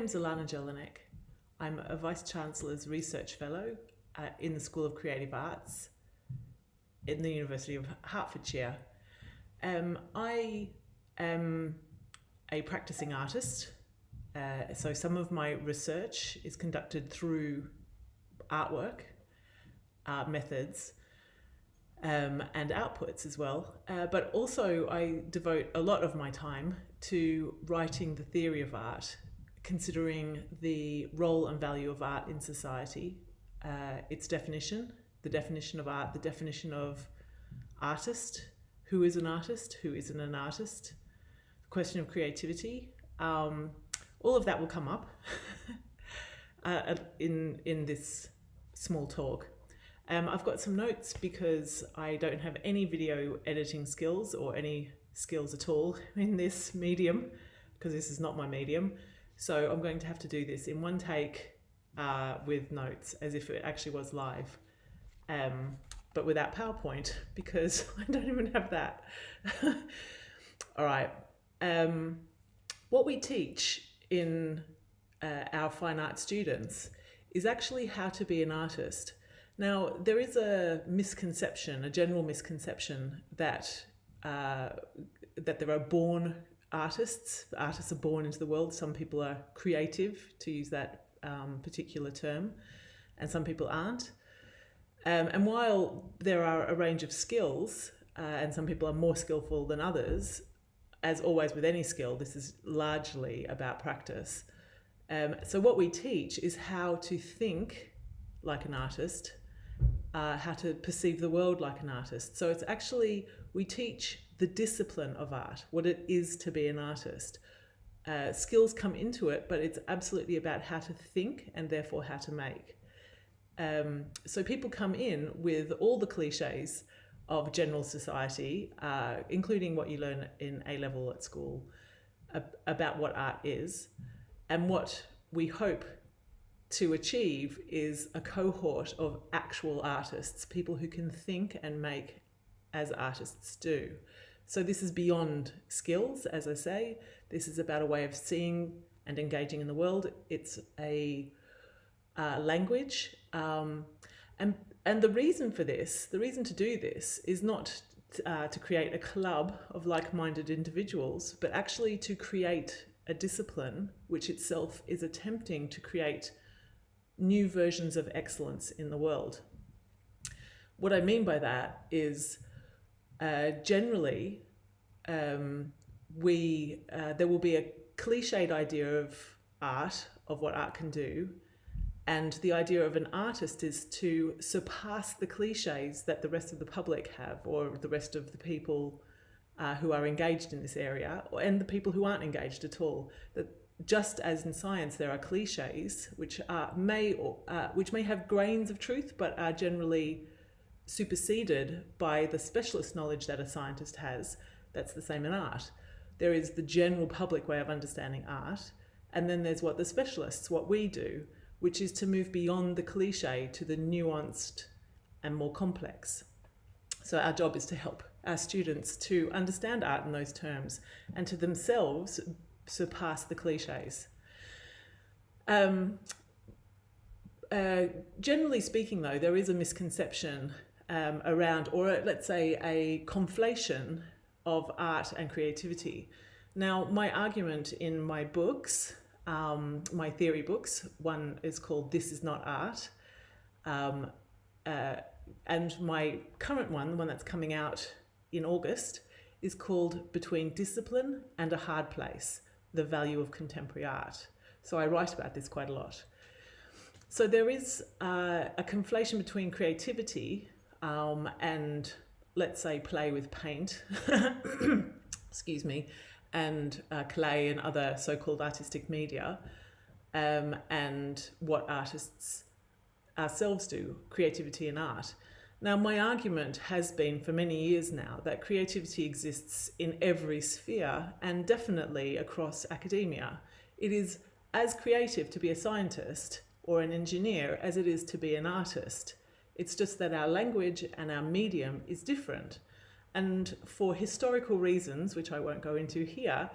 name's Alana Jelinek. I'm a Vice Chancellor's Research Fellow in the School of Creative Arts in the University of Hertfordshire. I am a practicing artist, so some of my research is conducted through artwork, art methods, and outputs as well. But also I devote a lot of my time to writing the theory of art, considering the role and value of art in society, its definition, the definition of art, the definition of artist, who is an artist, who isn't an artist, the question of creativity. All of that will come up in this small talk. I've got some notes because I don't have any video editing skills or any skills at all in this medium, because this is not my medium. So I'm going to have to do this in one take with notes as if it actually was live, but without PowerPoint because I don't even have that. All right. What we teach in our fine art students is actually how to be an artist. Now, there is a misconception, a general misconception that there are born artists. Artists are born into the world. Some people are creative, to use that particular term, and some people aren't. And while there are a range of skills, and some people are more skillful than others, as always with any skill, this is largely about practice. So what we teach is how to think like an artist, how to perceive the world like an artist. So it's actually, we teach the discipline of art, what it is to be an artist. Skills come into it, but it's absolutely about how to think and therefore how to make. So people come in with all the cliches of general society, including what you learn in A-level at school, about what art is. And what we hope to achieve is a cohort of actual artists, people who can think and make as artists do. So this is beyond skills, as I say. This is about a way of seeing and engaging in the world. It's a language. And the reason for this, the reason to do this is not to create a club of like-minded individuals, but actually to create a discipline which itself is attempting to create new versions of excellence in the world. What I mean by that is generally there will be a cliched idea of art, of what art can do, and the idea of an artist is to surpass the cliches that the rest of the public have, or the rest of the people who are engaged in this area, and the people who aren't engaged at all. That just as in science there are cliches which may have grains of truth but are generally superseded by the specialist knowledge that a scientist has, that's the same in art. There is the general public way of understanding art, and then there's what the specialists, what we do, which is to move beyond the cliche to the nuanced and more complex. So our job is to help our students to understand art in those terms and to themselves surpass the cliches. Generally speaking, though, there is a misconception around, or let's say a conflation of art and creativity. Now, my argument in my books, my theory books, one is called This Is Not Art, and my current one, the one that's coming out in August, is called Between Discipline and a Hard Place, The Value of Contemporary Art. So I write about this quite a lot. So there is a conflation between creativity and, let's say, play with paint, excuse me, and clay and other so-called artistic media, and what artists ourselves do, creativity and art. Now, my argument has been for many years now that creativity exists in every sphere and definitely across academia. It is as creative to be a scientist or an engineer as it is to be an artist. It's just that our language and our medium is different. And for historical reasons, which I won't go into here,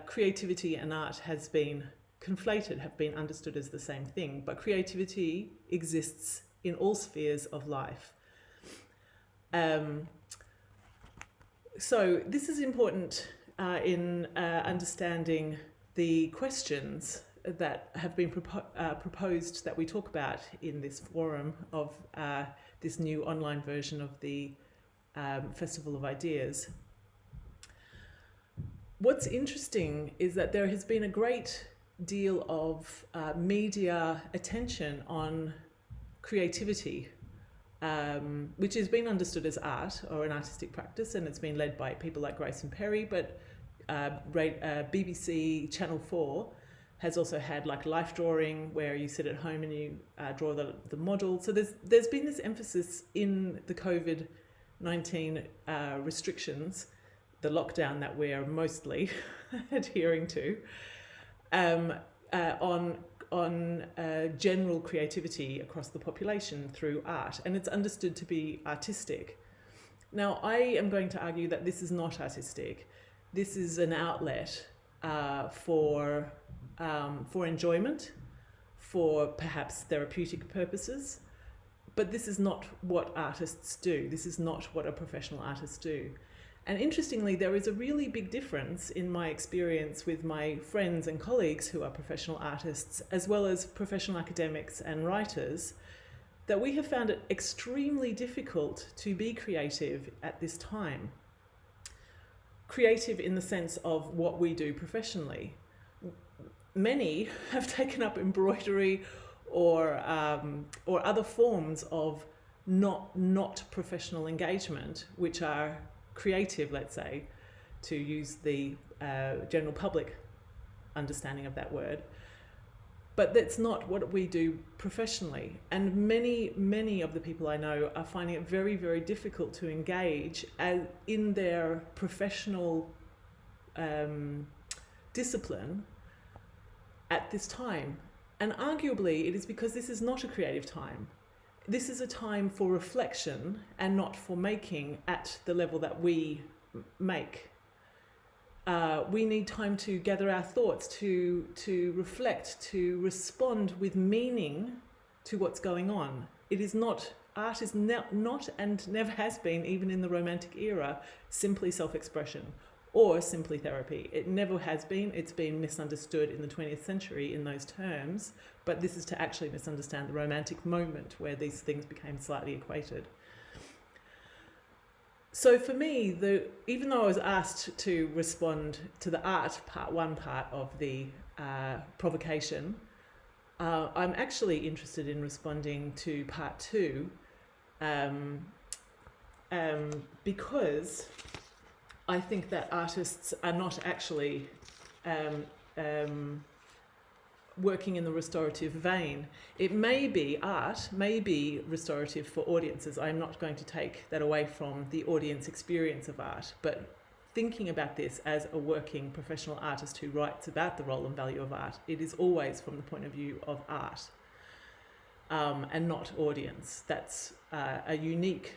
creativity and art has been conflated, have been understood as the same thing, but creativity exists in all spheres of life. So this is important in understanding the questions that have been proposed that we talk about in this forum of this new online version of the Festival of Ideas. What's interesting is that there has been a great deal of media attention on creativity, which has been understood as art or an artistic practice, and it's been led by people like Grace and Perry, but BBC Channel 4 has also had like life drawing, where you sit at home and you draw the model. So there's been this emphasis in the COVID-19 restrictions, the lockdown that we're mostly adhering to, on general creativity across the population through art, and it's understood to be artistic. Now, I am going to argue that this is not artistic. This is an outlet for enjoyment, for perhaps therapeutic purposes, but this is not what artists do. This is not what a professional artist do. And interestingly, there is a really big difference in my experience with my friends and colleagues who are professional artists, as well as professional academics and writers, that we have found it extremely difficult to be creative at this time. Creative in the sense of what we do professionally. Many have taken up embroidery or other forms of not professional engagement, which are creative, let's say, to use the general public understanding of that word. But that's not what we do professionally. And many of the people I know are finding it very, very difficult to engage in their professional discipline at this time. And arguably, it is because this is not a creative time. This is a time for reflection and not for making at the level that we make. We need time to gather our thoughts, to reflect, to respond with meaning to what's going on. It is not, art is not and never has been, even in the Romantic era, simply self-expression or simply therapy. It never has been. It's been misunderstood in the 20th century in those terms, but this is to actually misunderstand the Romantic moment where these things became slightly equated. So for me, even though I was asked to respond to the art one part of the provocation, I'm actually interested in responding to part two, because I think that artists are not actually working in the restorative vein. It may be, art may be restorative for audiences. I'm not going to take that away from the audience experience of art, but thinking about this as a working professional artist who writes about the role and value of art, it is always from the point of view of art and not audience. That's a unique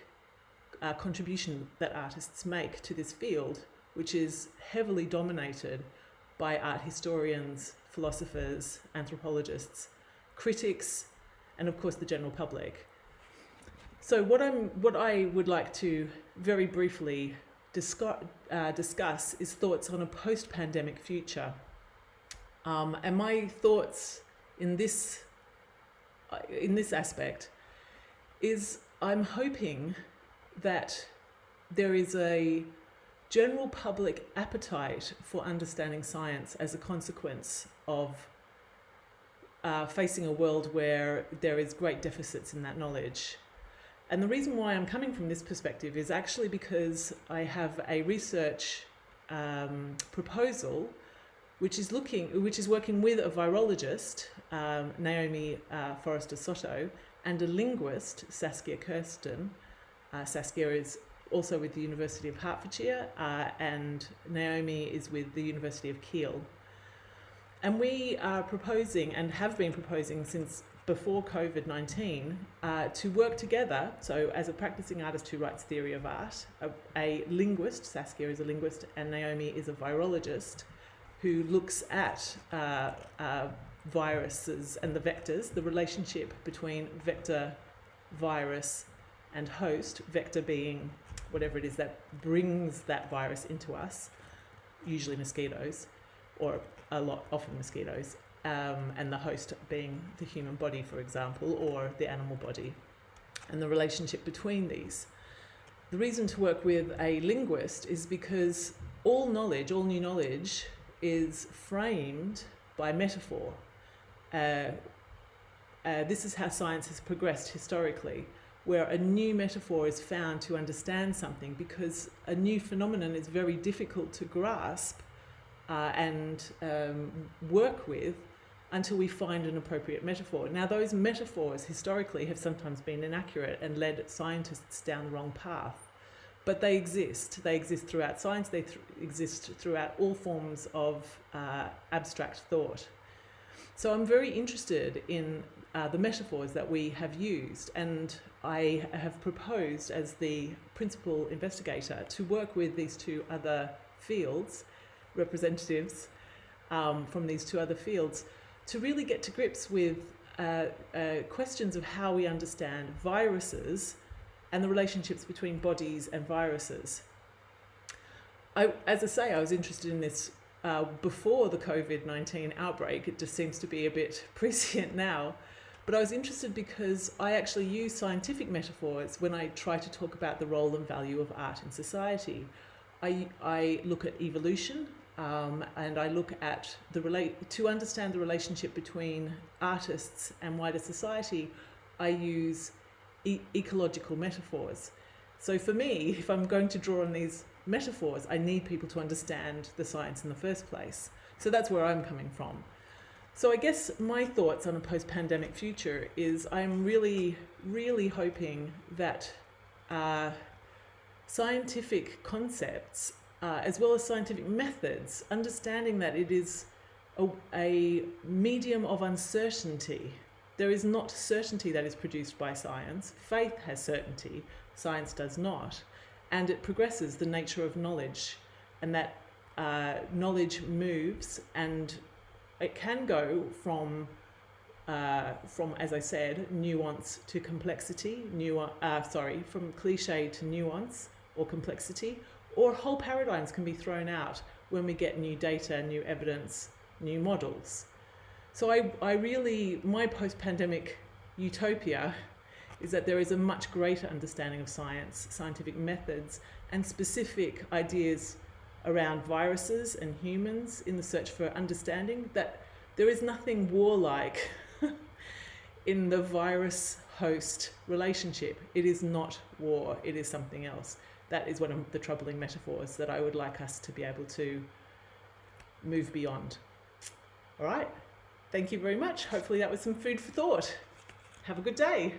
contribution that artists make to this field, which is heavily dominated by art historians, philosophers, anthropologists, critics, and of course the general public. So what I would like to very briefly discuss is thoughts on a post-pandemic future. And my thoughts in this aspect is I'm hoping that there is a general public appetite for understanding science as a consequence of facing a world where there is great deficits in that knowledge. And the reason why I'm coming from this perspective is actually because I have a research proposal which is working with a virologist, Naomi Forrester Soto, and a linguist, Saskia Kirsten. Saskia is also with the University of Hertfordshire, and Naomi is with the University of Kiel. And we are proposing, and have been proposing since before COVID-19, to work together. So as a practicing artist who writes theory of art, a linguist, Saskia is a linguist, and Naomi is a virologist, who looks at viruses and the vectors, the relationship between vector, virus, and host, vector being whatever it is that brings that virus into us, usually mosquitoes, or often mosquitoes, and the host being the human body, for example, or the animal body, and the relationship between these. The reason to work with a linguist is because all new knowledge, is framed by metaphor. This is how science has progressed historically, where a new metaphor is found to understand something, because a new phenomenon is very difficult to grasp and work with until we find an appropriate metaphor. Now, those metaphors historically have sometimes been inaccurate and led scientists down the wrong path, but they exist. They exist throughout science. They exist throughout all forms of abstract thought. So I'm very interested in the metaphors that we have used, and I have proposed as the principal investigator to work with these two other fields, representatives from these two other fields, to really get to grips with questions of how we understand viruses and the relationships between bodies and viruses. As I say, I was interested in this before the COVID-19 outbreak. It just seems to be a bit prescient now. But I was interested because I actually use scientific metaphors when I try to talk about the role and value of art in society. I look at evolution, and I look at to understand the relationship between artists and wider society. I use ecological metaphors. So for me, if I'm going to draw on these metaphors, I need people to understand the science in the first place. So that's where I'm coming from. So I guess my thoughts on a post-pandemic future is I'm really, really hoping that scientific concepts, as well as scientific methods, understanding that it is a medium of uncertainty. There is not certainty that is produced by science. Faith has certainty, science does not. And it progresses the nature of knowledge, and that knowledge moves, and it can go from, as I said, nuance to complexity, from cliche to nuance or complexity, or whole paradigms can be thrown out when we get new data, new evidence, new models. So my post-pandemic utopia is that there is a much greater understanding of science, scientific methods, and specific ideas around viruses and humans in the search for understanding, that there is nothing warlike in the virus-host relationship. It is not war, it is something else. That is one of the troubling metaphors that I would like us to be able to move beyond. All right, thank you very much. Hopefully that was some food for thought. Have a good day.